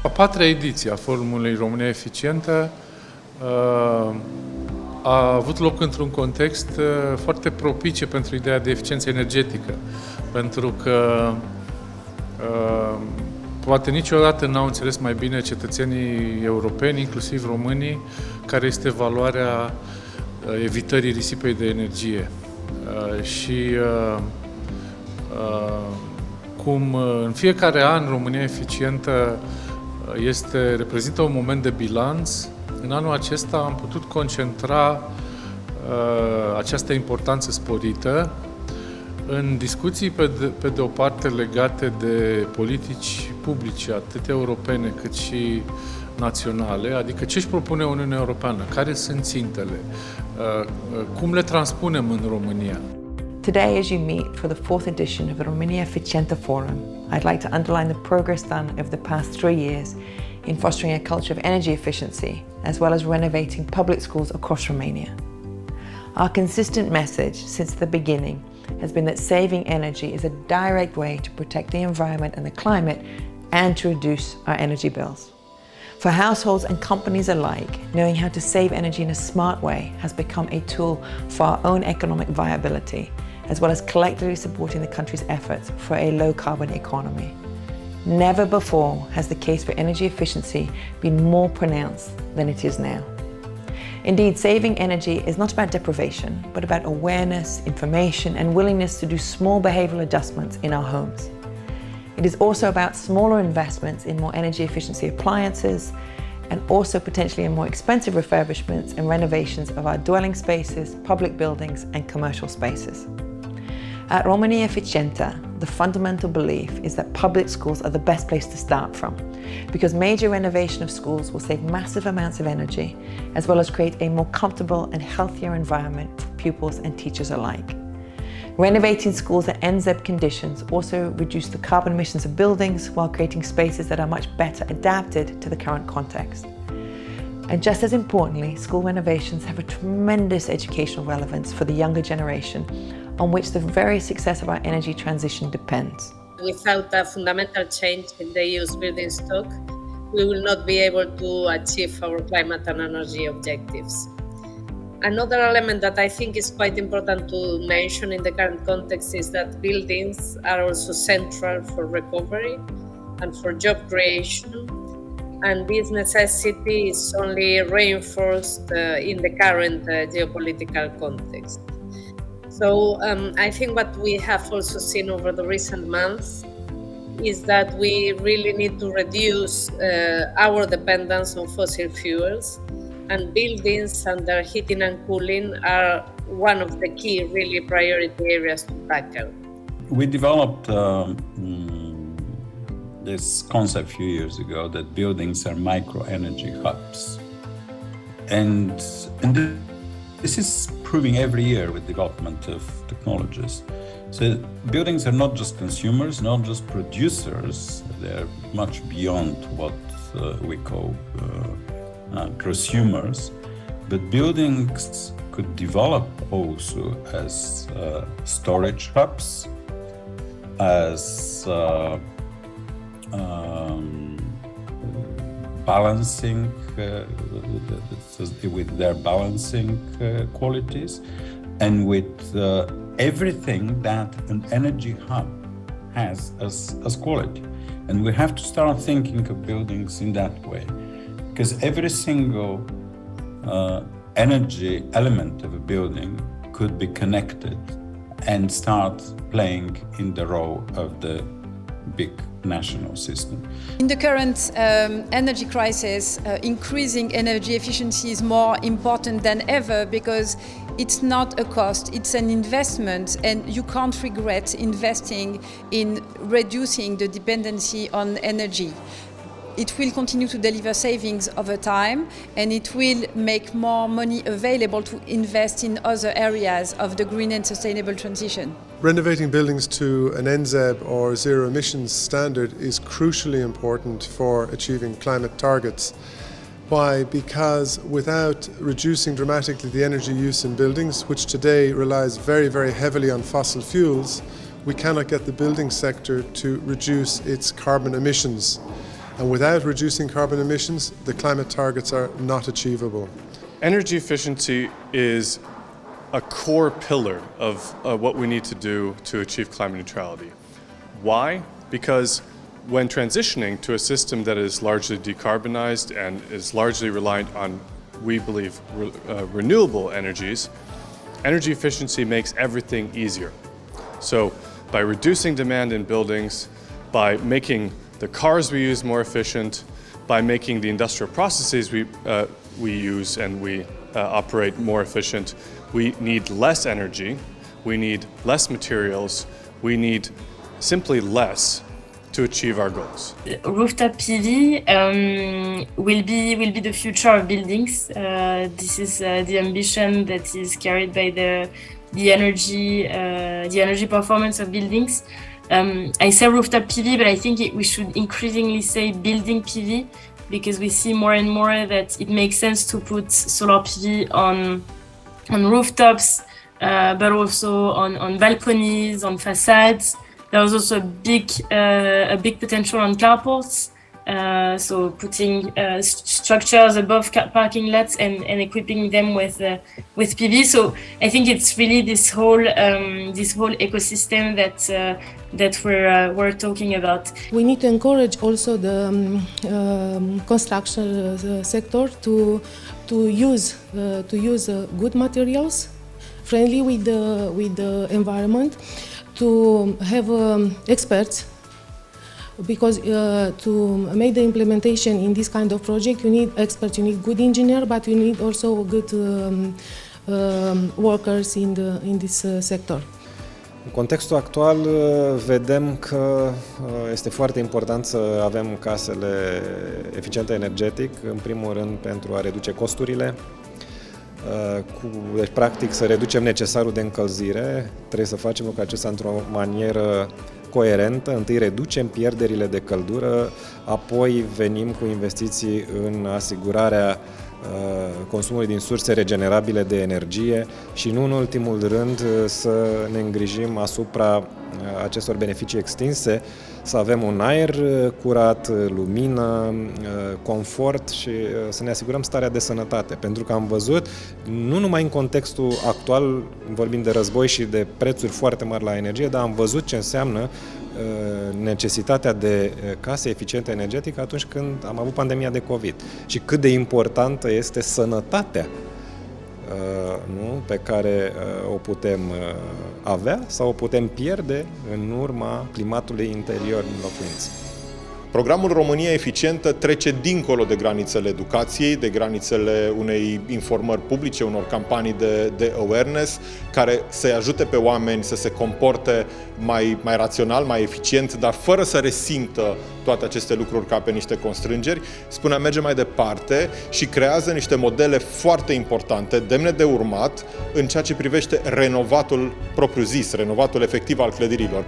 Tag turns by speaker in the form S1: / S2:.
S1: A patra ediție a Forumului România Eficientă a avut loc într-un context foarte propice pentru ideea de eficiență energetică, pentru că poate niciodată n-au înțeles mai bine cetățenii europeni, inclusiv românii, care este valoarea evitării risipei de energie. Și cum în fiecare an România Eficientă reprezintă un moment de bilanț, în anul acesta am putut concentra această importanță sporită în discuții pe de o parte legate de politici publice, atât europene cât și naționale, adică ce își propune Uniunea Europeană, care sunt țintele, cum le transpunem în România.
S2: Today, as you meet for the fourth edition of the România Eficientă Forum, I'd like to underline the progress done over the past 3 years in fostering a culture of energy efficiency, as well as renovating public schools across Romania. Our consistent message since the beginning has been that saving energy is a direct way to protect the environment and the climate and to reduce our energy bills. For households and companies alike, knowing how to save energy in a smart way has become a tool for our own economic viability, as well as collectively supporting the country's efforts for a low-carbon economy. Never before has the case for energy efficiency been more pronounced than it is now. Indeed, saving energy is not about deprivation, but about awareness, information, and willingness to do small behavioral adjustments in our homes. It is also about smaller investments in more energy efficiency appliances, and also potentially in more expensive refurbishments and renovations of our dwelling spaces, public buildings, and commercial spaces. At România Eficientă, the fundamental belief is that public schools are the best place to start from, because major renovation of schools will save massive amounts of energy, as well as create a more comfortable and healthier environment for pupils and teachers alike. Renovating schools at NZEB conditions also reduce the carbon emissions of buildings while creating spaces that are much better adapted to the current context. And just as importantly, school renovations have a tremendous educational relevance for the younger generation, on which the very success of our energy transition depends.
S3: Without a fundamental change in the EU's building stock, we will not be able to achieve our climate and energy objectives. Another element that I think is quite important to mention in the current context is that buildings are also central for recovery and for job creation, and this necessity is only reinforced in the current geopolitical context. So I think what we have also seen over the recent months is that we really need to reduce our dependence on fossil fuels, and buildings and their heating and cooling are one of the key really priority areas to tackle.
S4: We developed this concept a few years ago that buildings are micro-energy hubs. And this is proving every year with development of technologies. So buildings are not just consumers, not just producers, they're much beyond what we call prosumers, but buildings could develop also as storage hubs, as balancing with their balancing qualities, and with everything that an energy hub has as quality. And we have to start thinking of buildings in that way, because every single energy element of a building could be connected and start playing in the role of the big national system.
S5: In the current energy crisis, increasing energy efficiency is more important than ever, because it's not a cost, it's an investment, and you can't regret investing in reducing the dependency on energy. It will continue to deliver savings over time, and it will make more money available to invest in other areas of the green and sustainable transition.
S6: Renovating buildings to an NZEB or zero emissions standard is crucially important for achieving climate targets. Why? Because without reducing dramatically the energy use in buildings, which today relies very, very heavily on fossil fuels, we cannot get the building sector to reduce its carbon emissions. And without reducing carbon emissions, the climate targets are not achievable.
S7: Energy efficiency is a core pillar of what we need to do to achieve climate neutrality. Why? Because when transitioning to a system that is largely decarbonized and is largely reliant on, we believe, renewable energies, energy efficiency makes everything easier. So by reducing demand in buildings, by making the cars we use more efficient, by making the industrial processes we use and we operate more efficient, we need less energy, we need less materials, we need simply less to achieve our goals.
S8: Rooftop PV will be the future of buildings. This is the ambition that is carried by the energy performance of buildings. I say rooftop PV, but I think we should increasingly say building PV, because we see more and more that it makes sense to put solar PV on rooftops, but also on balconies, on facades. There's also a big potential on carports. So putting structures above parking lots and equipping them with PV. So I think it's really this whole ecosystem that we're talking about.
S9: We need to encourage also the construction sector to use good materials, friendly with the environment, to have experts. Because to make the implementation in this kind of project, you need experts, you need good engineer, but you need also good workers in this sector.
S10: În contextul actual vedem că este foarte important să avem casele eficiente energetic, în primul rând pentru a reduce costurile, deci practic să reducem necesarul de încălzire, trebuie să facem lucrul acesta într-o manieră coerentă. Întâi reducem pierderile de căldură, apoi venim cu investiții în asigurarea consumului din surse regenerabile de energie și nu în ultimul rând să ne îngrijim asupra acestor beneficii extinse, să avem un aer curat, lumină, confort și să ne asigurăm starea de sănătate. Pentru că am văzut, nu numai în contextul actual, vorbim de război și de prețuri foarte mari la energie, dar am văzut ce înseamnă necesitatea de case eficiente energetic atunci când am avut pandemia de COVID și cât de importantă este sănătatea pe care o putem avea sau o putem pierde în urma climatului interior în locuințe.
S11: Programul România Eficientă trece dincolo de granițele educației, de granițele unei informări publice, unor campanii de awareness, care să-i ajute pe oameni să se comporte mai rațional, mai eficient, dar fără să resimtă toate aceste lucruri ca pe niște constrângeri. Spunea, merge mai departe și creează niște modele foarte importante, demne de urmat, în ceea ce privește renovatul propriu-zis, renovatul efectiv al clădirilor.